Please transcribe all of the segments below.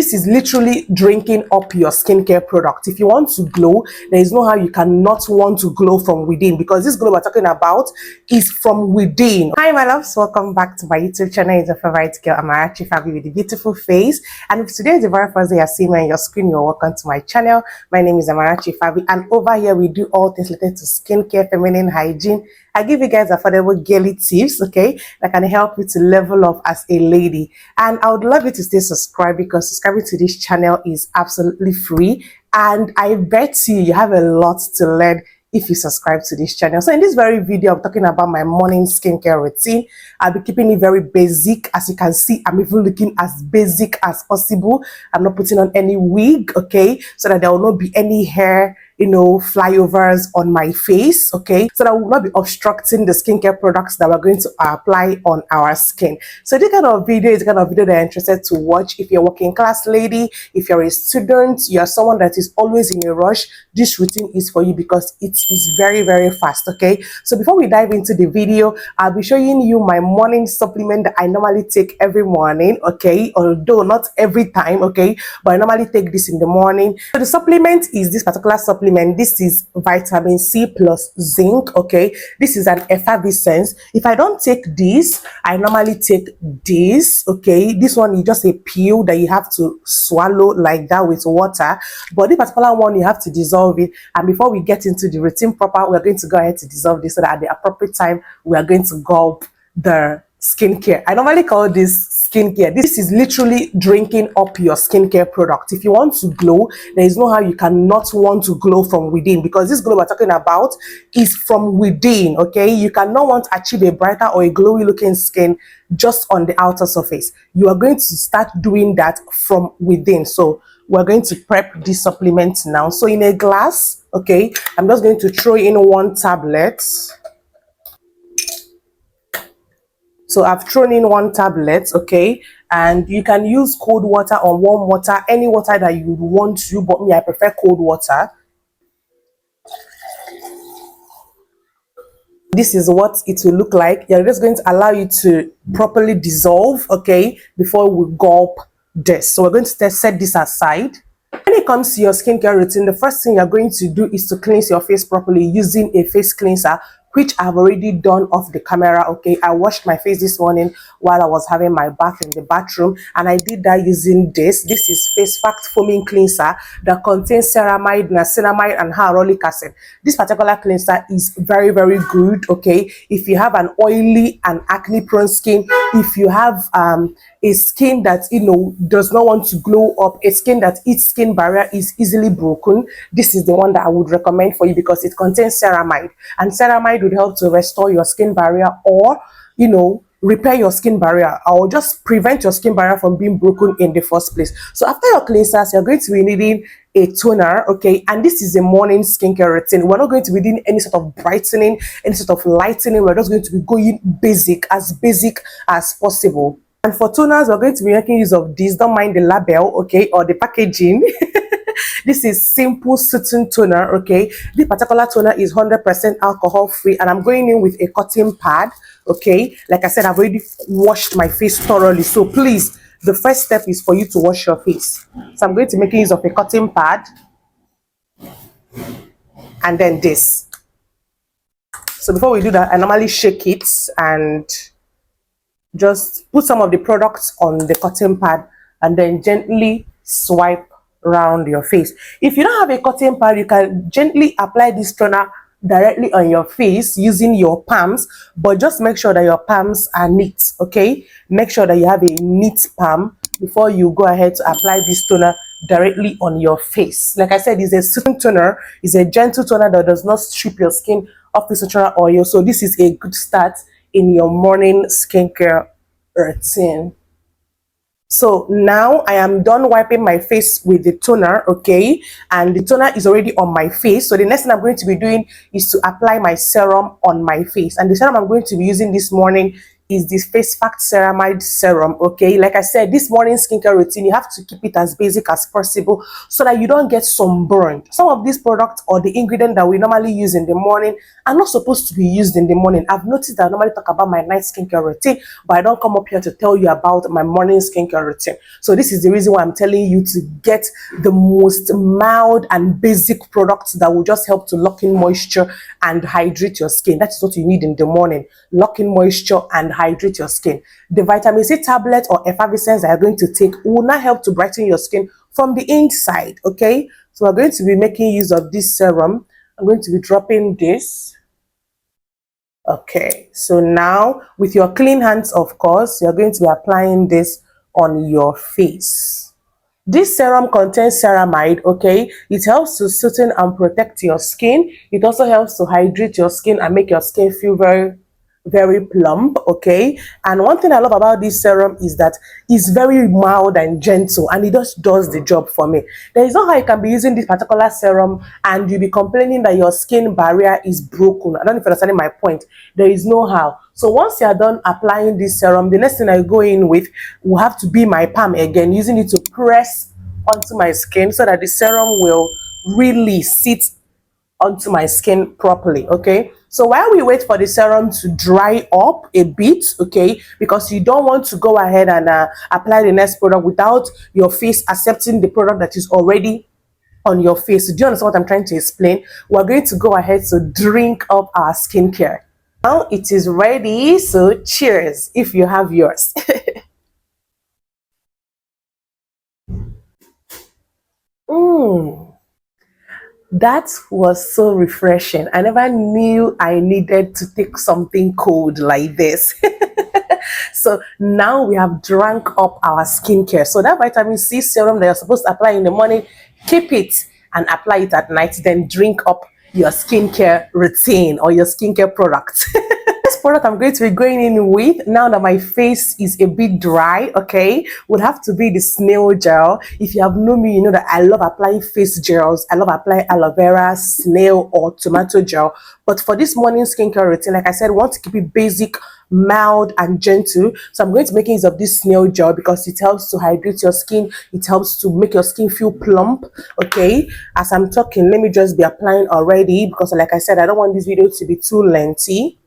This is literally drinking up your skincare product. If you want to glow, there is no how you cannot want to glow from within, because this glow we're talking about is from within. Hi my loves, welcome back to my YouTube channel. It's your favorite girl Amarachi, Favy, with a beautiful face. And if today is the very first day you're seeing me on your screen, you're welcome to my channel. My name is Amarachi, Favy, and over here we do all things related to skincare, feminine hygiene. I give you guys affordable girly tips, okay, that can help you to level up as a lady. And I would love you to stay subscribed, because subscribing to this channel is absolutely free. And I bet you have a lot to learn if you subscribe to this channel. So in this very video, I'm talking about my morning skincare routine. I'll be keeping it very basic. As you can see, I'm even looking as basic as possible. I'm not putting on any wig, okay, so that there will not be any hair, flyovers on my face, okay, so that will not be obstructing the skincare products that we're going to apply on our skin. So this kind of video is the kind of video that I'm interested to watch. If you're a working class lady, if you're a student, you're someone that is always in a rush, this routine is for you, because it is very, very fast, okay. So before we dive into the video, I'll be showing you my morning supplement that I normally take every morning, okay, although not every time, okay, but I normally take this in the morning. So the supplement is this particular supplement. This is vitamin C plus zinc, okay. This is an effervescence. If I don't take this, I normally take this, okay. This one is just a pill that you have to swallow like that with water, but this particular one you have to dissolve it. And before we get into the routine proper, we're going to go ahead to dissolve this, so that at the appropriate time we are going to gulp the skincare. I normally call this skincare. This is literally drinking up your skincare product. If you want to glow, there is no how you cannot want to glow from within, because this glow we're talking about is from within, okay. You cannot want to achieve a brighter or a glowy looking skin just on the outer surface. You are going to start doing that from within. So we're going to prep this supplement now. So in a glass, okay, I'm just going to throw in 1 tablet. So I've thrown in 1 tablet, okay, and you can use cold water or warm water, any water that you would want to, but me, I prefer cold water. This is what it will look like. You're just going to allow you to properly dissolve, okay, before we gulp this. So we're going to set this aside. When it comes to your skincare routine, the first thing you're going to do is to cleanse your face properly using a face cleanser, which I've already done off the camera, okay. I washed my face this morning while I was having my bath in the bathroom, and I did that using this. This is Face Fact Foaming Cleanser that contains ceramide, niacinamide, and hyaluronic acid. This particular cleanser is very, very good, okay. If you have an oily and acne-prone skin, if you have a skin that does not want to glow up, a skin that its skin barrier is easily broken, this is the one that I would recommend for you, because it contains ceramide, and ceramide would help to restore your skin barrier, or repair your skin barrier, or just prevent your skin barrier from being broken in the first place. So after your cleansers, you're going to be needing a toner, okay, and this is a morning skincare routine. We're not going to be doing any sort of brightening, any sort of lightening. We're just going to be going basic as possible. And for toners, we're going to be making use of this. Don't mind the label, okay, or the packaging. This is Simple Soothing Toner, okay. This particular toner is 100% alcohol free, and I'm going in with a cotton pad, okay. Like I said, I've already washed my face thoroughly, so please, the first step is for you to wash your face. So I'm going to make use of a cotton pad, and then this. So before we do that, I normally shake it and just put some of the products on the cotton pad, and then gently swipe around your face. If you don't have a cotton pad, you can gently apply this toner directly on your face using your palms, but just make sure that your palms are neat, okay. Make sure that you have a neat palm before you go ahead to apply this toner directly on your face. Like I said, it's a soothing toner. It's a gentle toner that does not strip your skin of essential oil. So this is a good start in your morning skincare routine. So now I am done wiping my face with the toner, okay, and the toner is already on my face. So the next thing I'm going to be doing is to apply my serum on my face, and the serum I'm going to be using this morning is this Face Fact Ceramide Serum. Okay, like I said, this morning skincare routine, you have to keep it as basic as possible so that you don't get sunburned. Some of these products or the ingredient that we normally use in the morning are not supposed to be used in the morning. I've noticed that I normally talk about my night skincare routine, but I don't come up here to tell you about my morning skincare routine. So this is the reason why I'm telling you to get the most mild and basic products that will just help to lock in moisture and hydrate your skin. That is what you need in the morning. Lock in moisture and hydrate your skin. The vitamin C tablet or effervescence that you're going to take will not help to brighten your skin from the inside. Okay, so we're going to be making use of this serum. I'm going to be dropping this. Okay, so now with your clean hands, of course, you're going to be applying this on your face. This serum contains ceramide. Okay, it helps to sooten and protect your skin. It also helps to hydrate your skin and make your skin feel very plump. Okay, and one thing I love about this serum is that it's very mild and gentle, and it just does the job for me. There is no how you can be using this particular serum and you'll be complaining that your skin barrier is broken. I don't know if you're understanding my point. There is no how. So once you're done applying this serum, the next thing I go in with will have to be my palm again, using it to press onto my skin so that the serum will really sit onto my skin properly. Okay, so while we wait for the serum to dry up a bit, okay, because you don't want to go ahead and apply the next product without your face accepting the product that is already on your face. Do you understand what I'm trying to explain? We're going to go ahead to drink up our skincare. Now it is ready, so cheers if you have yours. That was so refreshing. I never knew I needed to take something cold like this. So now we have drank up our skincare. So that vitamin C serum that you're supposed to apply in the morning, keep it and apply it at night. Then drink up your skincare routine or your skincare product. Product I'm going to be going in with now that my face is a bit dry, okay, would have to be the Snail gel. If you have known me, you know that I love applying face gels. I love applying aloe vera, snail, or tomato gel. But for this morning skincare routine, like I said, I want to keep it basic, mild, and gentle. So I'm going to make use of this Snail gel because it helps to hydrate your skin. It helps to make your skin feel plump. Okay, as I'm talking, let me just be applying already because, like I said, I don't want this video to be too lengthy.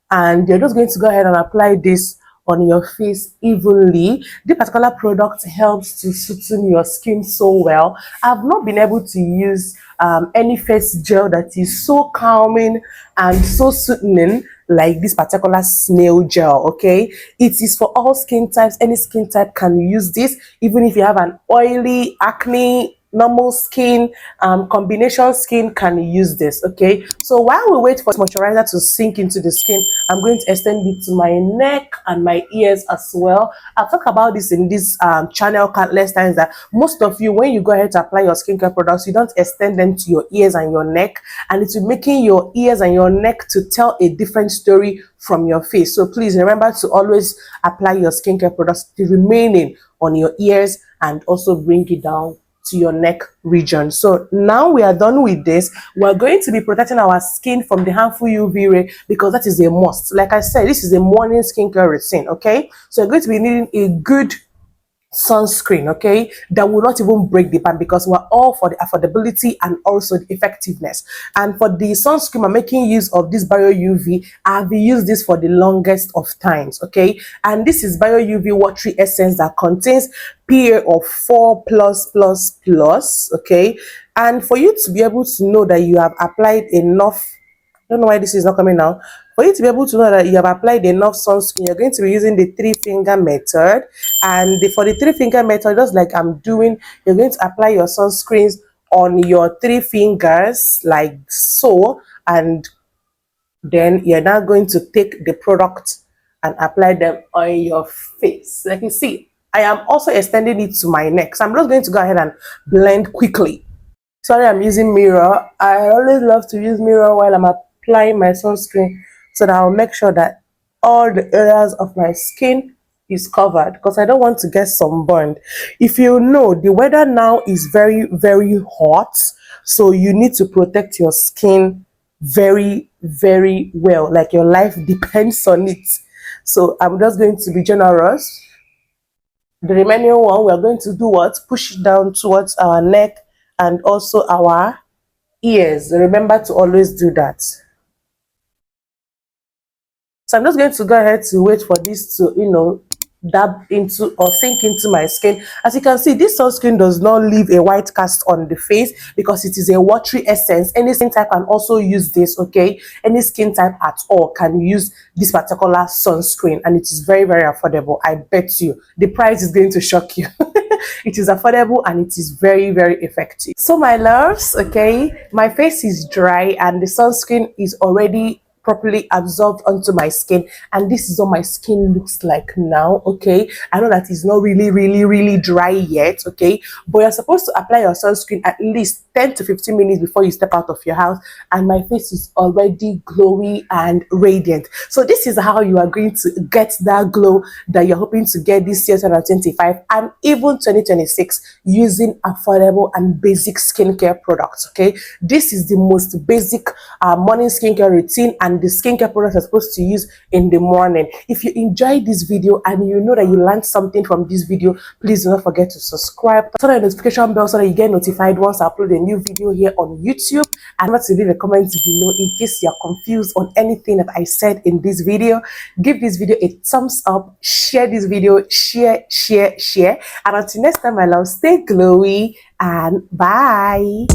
And you're just going to go ahead and apply this on your face evenly. This particular product helps to sooten your skin so well. I've not been able to use any face gel that is so calming and so soothing like this particular Snail gel. Okay, it is for all skin types. Any skin type can use this, even if you have an oily, acne, normal skin, combination skin can use this. Okay, so while we wait for moisturizer to sink into the skin, I'm going to extend it to my neck and my ears as well. I've talked about this in this channel countless times that most of you, when you go ahead to apply your skincare products, you don't extend them to your ears and your neck, and it's making your ears and your neck to tell a different story from your face. So please remember to always apply your skincare products, the remaining on your ears, and also bring it down to your neck region. So now we are done with this. We're going to be protecting our skin from the harmful UV ray because that is a must. Like I said, this is a morning skincare routine. Okay, so you're going to be needing a good sunscreen, okay, that will not even break the bank because we're all for the affordability and also the effectiveness. And for the sunscreen, I'm making use of this Bio UV. I've used this for the longest of times, okay, and this is Bio UV watery essence that contains PA of 4+++, okay, and for you to be able to know that you have applied enough, I don't know why this is not coming now. For you to be able to know that you have applied enough sunscreen, you're going to be using the 3-finger method. And for the 3-finger method, just like I'm doing, you're going to apply your sunscreens on your 3 fingers like so. And then you're now going to take the product and apply them on your face. Like you see, I am also extending it to my neck. So I'm just going to go ahead and blend quickly. Sorry, I'm using mirror. I always love to use mirror while I'm applying my sunscreen so that I'll make sure that all the areas of my skin is covered because I don't want to get sunburned. If you know, the weather now is very hot, so you need to protect your skin very, very well. Like your life depends on it. So I'm just going to be generous. The remaining one, we're going to do what? Push it down towards our neck and also our ears. Remember to always do that. So I'm just going to go ahead to wait for this to, dab into or sink into my skin. As you can see, this sunscreen does not leave a white cast on the face because it is a watery essence. Any skin type can also use this, okay? Any skin type at all can use this particular sunscreen, and it is very, very affordable. I bet you the price is going to shock you. It is affordable and it is very, very effective. So my loves, okay, my face is dry and the sunscreen is already properly absorbed onto my skin, and this is what my skin looks like now. Okay, I know that it's not really dry yet, okay, but you're supposed to apply your sunscreen at least 10 to 15 minutes before you step out of your house, and my face is already glowy and radiant. So this is how you are going to get that glow that you're hoping to get this year 2025 and even 2026 using affordable and basic skincare products. Okay, this is the most basic morning skincare routine and the skincare products are supposed to use in the morning. If you enjoyed this video and you know that you learned something from this video, please do not forget to subscribe, turn on the notification bell so that you get notified once I upload a new video here on YouTube, and remember to leave a comment below in case you are confused on anything that I said in this video. Give this video a thumbs up, share this video, share, and until next time, my love, stay glowy and bye.